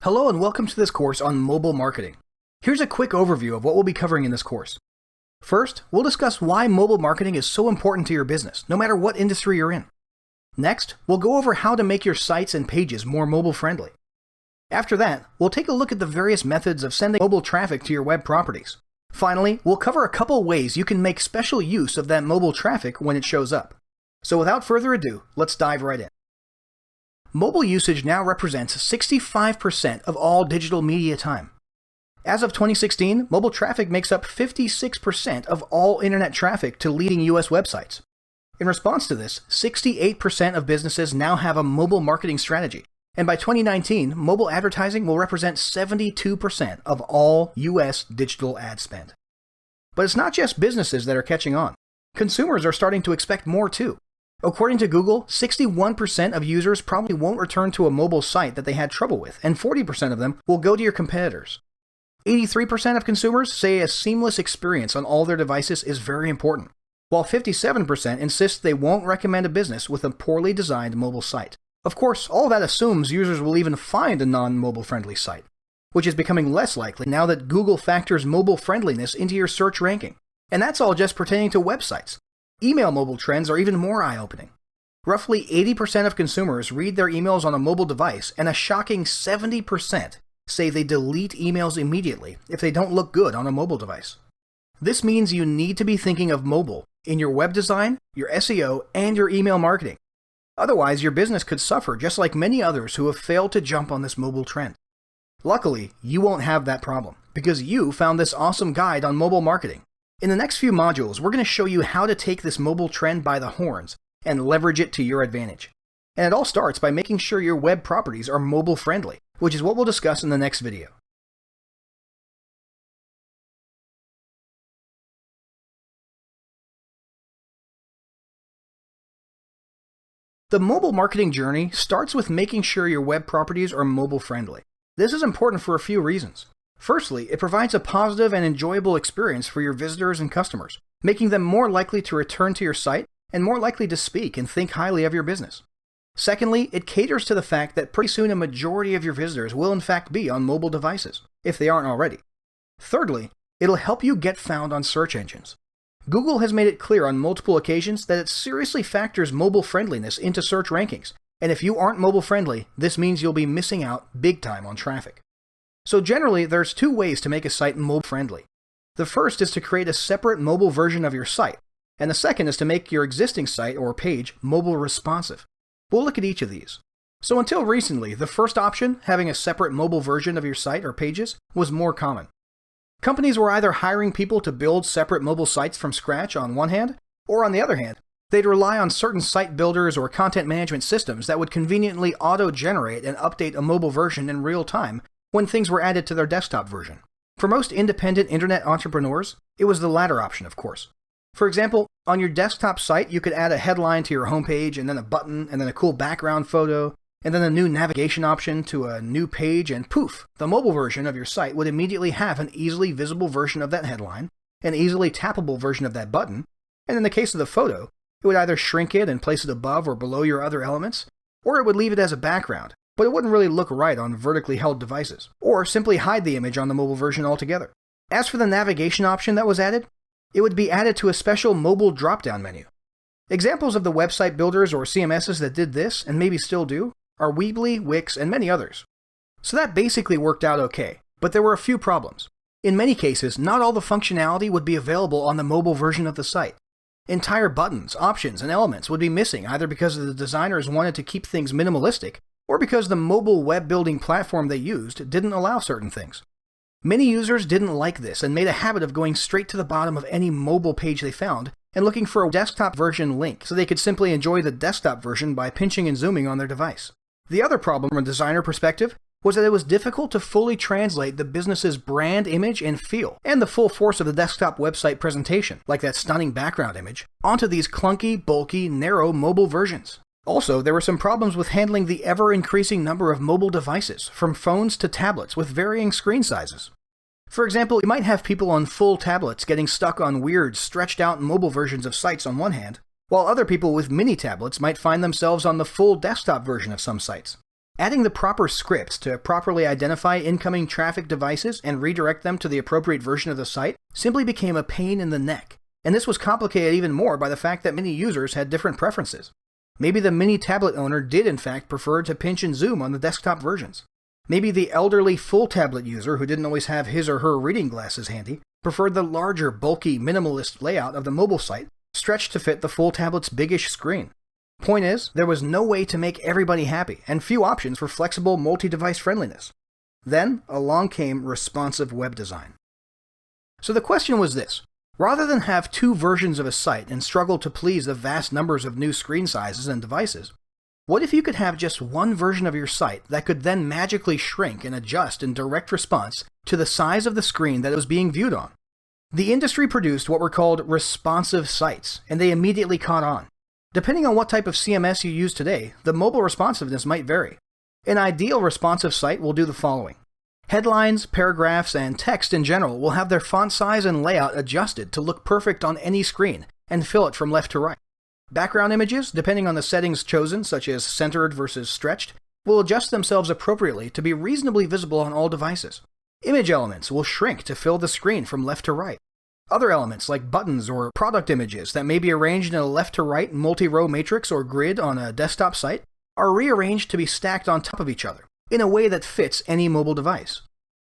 Hello and welcome to this course on mobile marketing. Here's a quick overview of what we'll be covering in this course. First, we'll discuss why mobile marketing is so important to your business, no matter what industry you're in. Next, we'll go over how to make your sites and pages more mobile friendly. After that, we'll take a look at the various methods of sending mobile traffic to your web properties. Finally, we'll cover a couple ways you can make special use of that mobile traffic when it shows up. So without further ado, let's dive right in. Mobile usage now represents 65% of all digital media time. As of 2016, mobile traffic makes up 56% of all internet traffic to leading US websites. In response to this, 68% of businesses now have a mobile marketing strategy, and by 2019, mobile advertising will represent 72% of all US digital ad spend. But it's not just businesses that are catching on. Consumers are starting to expect more too. According to Google, 61% of users probably won't return to a mobile site that they had trouble with, and 40% of them will go to your competitors. 83% of consumers say a seamless experience on all their devices is very important, while 57% insist they won't recommend a business with a poorly designed mobile site. Of course, all that assumes users will even find a non-mobile friendly site, which is becoming less likely now that Google factors mobile friendliness into your search ranking. And that's all just pertaining to websites. Email mobile trends are even more eye-opening. Roughly 80% of consumers read their emails on a mobile device, and a shocking 70% say they delete emails immediately if they don't look good on a mobile device. This means you need to be thinking of mobile in your web design, your SEO, and your email marketing. Otherwise, your business could suffer just like many others who have failed to jump on this mobile trend. Luckily, you won't have that problem, because you found this awesome guide on mobile marketing. In the next few modules, we're going to show you how to take this mobile trend by the horns and leverage it to your advantage. And it all starts by making sure your web properties are mobile friendly, which is what we'll discuss in the next video. The mobile marketing journey starts with making sure your web properties are mobile friendly. This is important for a few reasons. Firstly, it provides a positive and enjoyable experience for your visitors and customers, making them more likely to return to your site and more likely to speak and think highly of your business. Secondly, it caters to the fact that pretty soon a majority of your visitors will in fact be on mobile devices, if they aren't already. Thirdly, it'll help you get found on search engines. Google has made it clear on multiple occasions that it seriously factors mobile friendliness into search rankings, and if you aren't mobile friendly, this means you'll be missing out big time on traffic. So generally, there's two ways to make a site mobile friendly. The first is to create a separate mobile version of your site, and the second is to make your existing site or page mobile responsive. We'll look at each of these. So until recently, the first option, having a separate mobile version of your site or pages, was more common. Companies were either hiring people to build separate mobile sites from scratch on one hand, or on the other hand, they'd rely on certain site builders or content management systems that would conveniently auto-generate and update a mobile version in real time when things were added to their desktop version. For most independent internet entrepreneurs, it was the latter option, of course. For example, on your desktop site, you could add a headline to your homepage, and then a button, and then a cool background photo, and then a new navigation option to a new page, and poof, the mobile version of your site would immediately have an easily visible version of that headline, an easily tappable version of that button, and in the case of the photo, it would either shrink it and place it above or below your other elements, or it would leave it as a background, but it wouldn't really look right on vertically held devices, or simply hide the image on the mobile version altogether. As for the navigation option that was added, it would be added to a special mobile drop-down menu. Examples of the website builders or CMSs that did this, and maybe still do, are Weebly, Wix, and many others. So that basically worked out okay, but there were a few problems. In many cases, not all the functionality would be available on the mobile version of the site. Entire buttons, options, and elements would be missing either because the designers wanted to keep things minimalistic, or because the mobile web building platform they used didn't allow certain things. Many users didn't like this and made a habit of going straight to the bottom of any mobile page they found and looking for a desktop version link so they could simply enjoy the desktop version by pinching and zooming on their device. The other problem from a designer perspective was that it was difficult to fully translate the business's brand image and feel, and the full force of the desktop website presentation, like that stunning background image, onto these clunky, bulky, narrow mobile versions. Also, there were some problems with handling the ever-increasing number of mobile devices, from phones to tablets with varying screen sizes. For example, you might have people on full tablets getting stuck on weird, stretched-out mobile versions of sites on one hand, while other people with mini tablets might find themselves on the full desktop version of some sites. Adding the proper scripts to properly identify incoming traffic devices and redirect them to the appropriate version of the site simply became a pain in the neck. And this was complicated even more by the fact that many users had different preferences. Maybe the mini tablet owner did in fact prefer to pinch and zoom on the desktop versions. Maybe the elderly full tablet user who didn't always have his or her reading glasses handy preferred the larger, bulky, minimalist layout of the mobile site stretched to fit the full tablet's biggish screen. Point is, there was no way to make everybody happy, and few options for flexible multi-device friendliness. Then, along came responsive web design. So the question was this: rather than have two versions of a site and struggle to please the vast numbers of new screen sizes and devices, what if you could have just one version of your site that could then magically shrink and adjust in direct response to the size of the screen that it was being viewed on? The industry produced what were called responsive sites, and they immediately caught on. Depending on what type of CMS you use today, the mobile responsiveness might vary. An ideal responsive site will do the following. Headlines, paragraphs, and text in general will have their font size and layout adjusted to look perfect on any screen and fill it from left to right. Background images, depending on the settings chosen, such as centered versus stretched, will adjust themselves appropriately to be reasonably visible on all devices. Image elements will shrink to fill the screen from left to right. Other elements like buttons or product images that may be arranged in a left-to-right multi-row matrix or grid on a desktop site are rearranged to be stacked on top of each other in a way that fits any mobile device.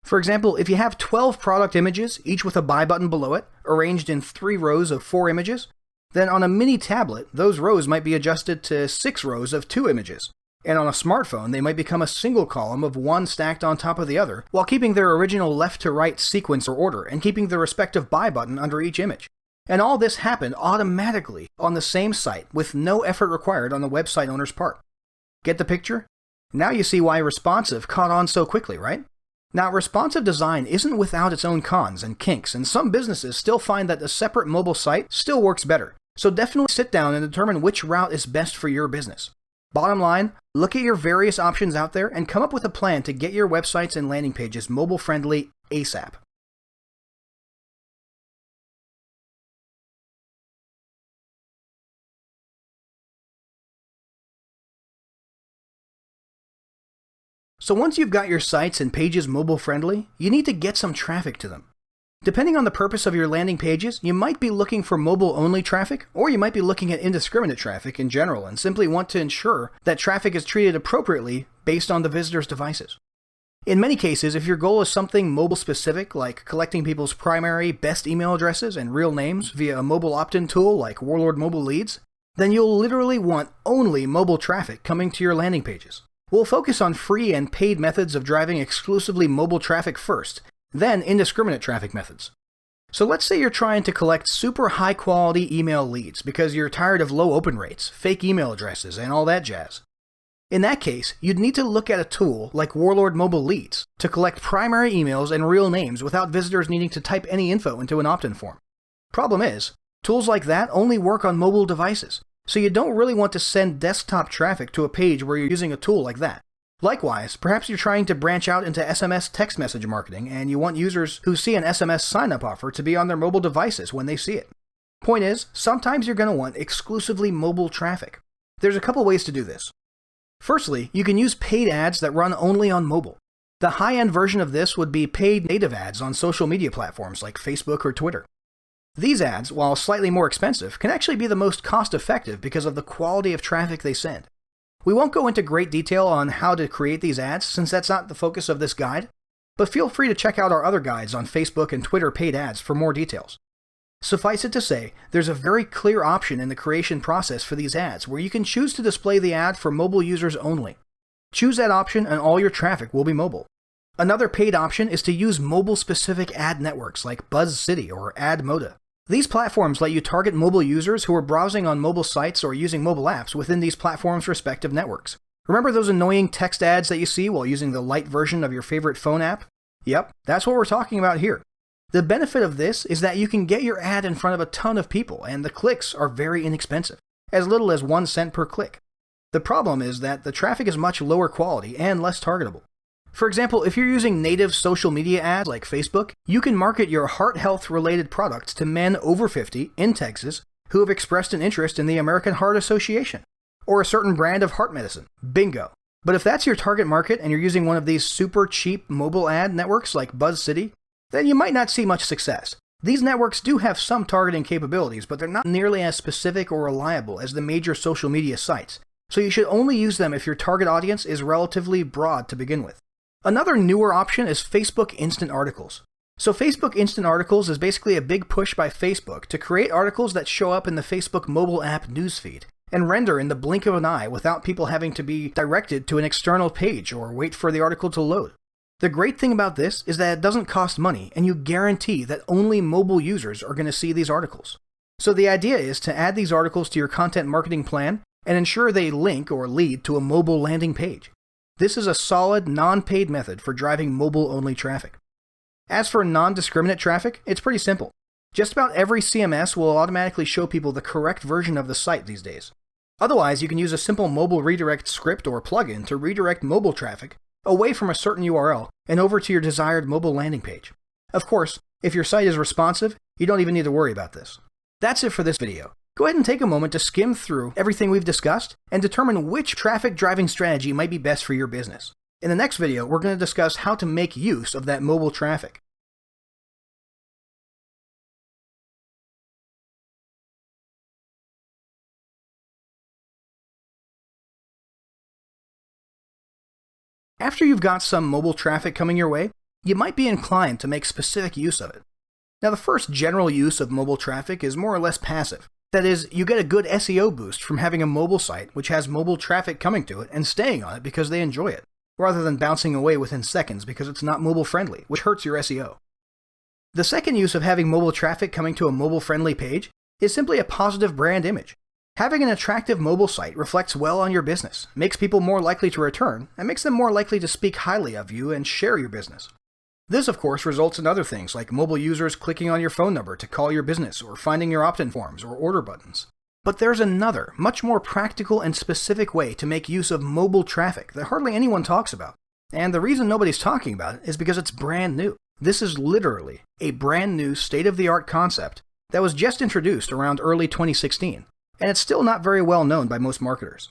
For example, if you have 12 product images, each with a buy button below it, arranged in 3 rows of 4 images, then on a mini tablet, those rows might be adjusted to 6 rows of 2 images. And on a smartphone, they might become a single column of one stacked on top of the other, while keeping their original left-to-right sequence or order and keeping the respective buy button under each image. And all this happened automatically on the same site with no effort required on the website owner's part. Get the picture? Now you see why responsive caught on so quickly, right? Now, responsive design isn't without its own cons and kinks, and some businesses still find that a separate mobile site still works better. So definitely sit down and determine which route is best for your business. Bottom line, look at your various options out there and come up with a plan to get your websites and landing pages mobile-friendly ASAP. So once you've got your sites and pages mobile-friendly, you need to get some traffic to them. Depending on the purpose of your landing pages, you might be looking for mobile-only traffic, or you might be looking at indiscriminate traffic in general and simply want to ensure that traffic is treated appropriately based on the visitor's devices. In many cases, if your goal is something mobile-specific, like collecting people's primary, best email addresses and real names via a mobile opt-in tool like Warlord Mobile Leads, then you'll literally want only mobile traffic coming to your landing pages. We'll focus on free and paid methods of driving exclusively mobile traffic first, then indiscriminate traffic methods. So let's say you're trying to collect super high quality email leads because you're tired of low open rates, fake email addresses, and all that jazz. In that case, you'd need to look at a tool like Warlord Mobile Leads to collect primary emails and real names without visitors needing to type any info into an opt-in form. Problem is, tools like that only work on mobile devices, so you don't really want to send desktop traffic to a page where you're using a tool like that. Likewise, perhaps you're trying to branch out into SMS text message marketing and you want users who see an SMS sign-up offer to be on their mobile devices when they see it. Point is, sometimes you're going to want exclusively mobile traffic. There's a couple ways to do this. Firstly, you can use paid ads that run only on mobile. The high-end version of this would be paid native ads on social media platforms like Facebook or Twitter. These ads, while slightly more expensive, can actually be the most cost-effective because of the quality of traffic they send. We won't go into great detail on how to create these ads since that's not the focus of this guide, but feel free to check out our other guides on Facebook and Twitter paid ads for more details. Suffice it to say, there's a very clear option in the creation process for these ads where you can choose to display the ad for mobile users only. Choose that option and all your traffic will be mobile. Another paid option is to use mobile-specific ad networks like BuzzCity or AdModa. These platforms let you target mobile users who are browsing on mobile sites or using mobile apps within these platforms' respective networks. Remember those annoying text ads that you see while using the light version of your favorite phone app? Yep, that's what we're talking about here. The benefit of this is that you can get your ad in front of a ton of people, and the clicks are very inexpensive, as little as 1 cent per click. The problem is that the traffic is much lower quality and less targetable. For example, if you're using native social media ads like Facebook, you can market your heart health related products to men over 50 in Texas who have expressed an interest in the American Heart Association, or a certain brand of heart medicine. Bingo! But if that's your target market and you're using one of these super cheap mobile ad networks like BuzzCity, then you might not see much success. These networks do have some targeting capabilities, but they're not nearly as specific or reliable as the major social media sites, so you should only use them if your target audience is relatively broad to begin with. Another newer option is Facebook Instant Articles. So Facebook Instant Articles is basically a big push by Facebook to create articles that show up in the Facebook mobile app newsfeed and render in the blink of an eye without people having to be directed to an external page or wait for the article to load. The great thing about this is that it doesn't cost money, and you guarantee that only mobile users are going to see these articles. So the idea is to add these articles to your content marketing plan and ensure they link or lead to a mobile landing page. This is a solid, non-paid method for driving mobile-only traffic. As for non-discriminate traffic, it's pretty simple. Just about every CMS will automatically show people the correct version of the site these days. Otherwise, you can use a simple mobile redirect script or plugin to redirect mobile traffic away from a certain URL and over to your desired mobile landing page. Of course, if your site is responsive, you don't even need to worry about this. That's it for this video. Go ahead and take a moment to skim through everything we've discussed and determine which traffic driving strategy might be best for your business. In the next video, we're going to discuss how to make use of that mobile traffic. After you've got some mobile traffic coming your way, you might be inclined to make specific use of it. Now, the first general use of mobile traffic is more or less passive. That is, you get a good SEO boost from having a mobile site which has mobile traffic coming to it and staying on it because they enjoy it, rather than bouncing away within seconds because it's not mobile friendly, which hurts your SEO. The second use of having mobile traffic coming to a mobile friendly page is simply a positive brand image. Having an attractive mobile site reflects well on your business, makes people more likely to return, and makes them more likely to speak highly of you and share your business. This, of course, results in other things like mobile users clicking on your phone number to call your business or finding your opt-in forms or order buttons. But there's another, much more practical and specific way to make use of mobile traffic that hardly anyone talks about. And the reason nobody's talking about it is because it's brand new. This is literally a brand new state-of-the-art concept that was just introduced around early 2016. And it's still not very well known by most marketers.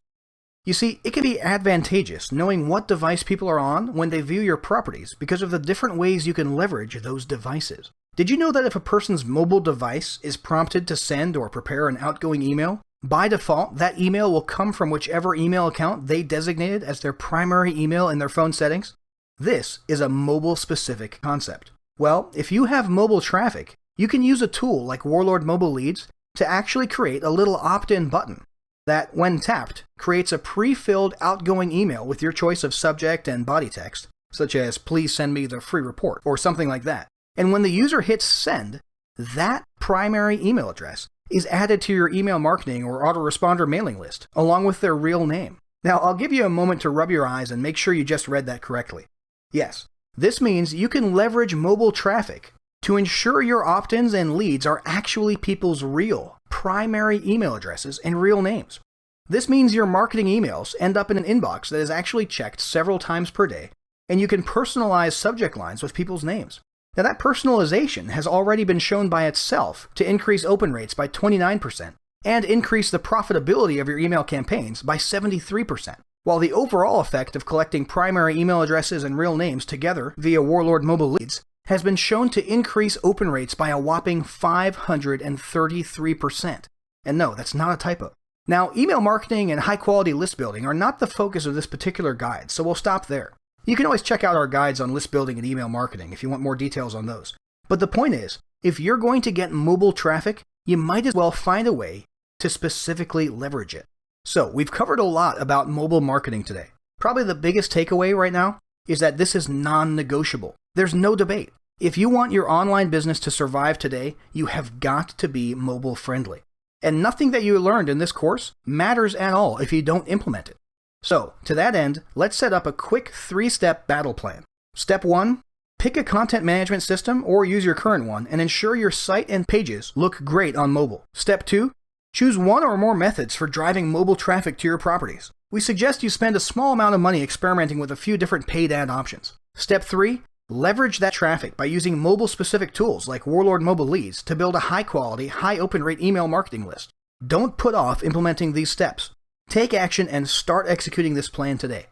You see, it can be advantageous knowing what device people are on when they view your properties because of the different ways you can leverage those devices. Did you know that if a person's mobile device is prompted to send or prepare an outgoing email, by default, that email will come from whichever email account they designated as their primary email in their phone settings? This is a mobile-specific concept. Well, if you have mobile traffic, you can use a tool like Warlord Mobile Leads to actually create a little opt-in button that, when tapped, creates a pre-filled outgoing email with your choice of subject and body text, such as "please send me the free report" or something like that. And when the user hits send, that primary email address is added to your email marketing or autoresponder mailing list, along with their real name. Now, I'll give you a moment to rub your eyes and make sure you just read that correctly. Yes, this means you can leverage mobile traffic to ensure your opt-ins and leads are actually people's real, primary email addresses and real names. This means your marketing emails end up in an inbox that is actually checked several times per day, and you can personalize subject lines with people's names. Now, that personalization has already been shown by itself to increase open rates by 29% and increase the profitability of your email campaigns by 73%, while the overall effect of collecting primary email addresses and real names together via Warlord Mobile Leads has been shown to increase open rates by a whopping 533%. And no, that's not a typo. Now, email marketing and high-quality list building are not the focus of this particular guide, so we'll stop there. You can always check out our guides on list building and email marketing if you want more details on those. But the point is, if you're going to get mobile traffic, you might as well find a way to specifically leverage it. So, we've covered a lot about mobile marketing today. Probably the biggest takeaway right now is that this is non-negotiable. There's no debate. If you want your online business to survive today, you have got to be mobile friendly. And nothing that you learned in this course matters at all if you don't implement it. So, to that end, let's set up a quick 3-step battle plan. Step 1, pick a content management system or use your current one and ensure your site and pages look great on mobile. Step 2, choose one or more methods for driving mobile traffic to your properties. We suggest you spend a small amount of money experimenting with a few different paid ad options. Step 3, leverage that traffic by using mobile-specific tools like Warlord Mobile Leads to build a high-quality, high-open-rate email marketing list. Don't put off implementing these steps. Take action and start executing this plan today.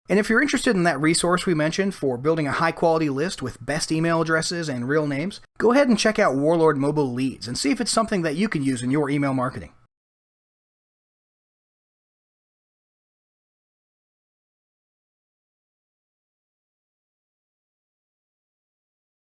And if you're interested in that resource we mentioned for building a high-quality list with best email addresses and real names, go ahead and check out Warlord Mobile Leads and see if it's something that you can use in your email marketing.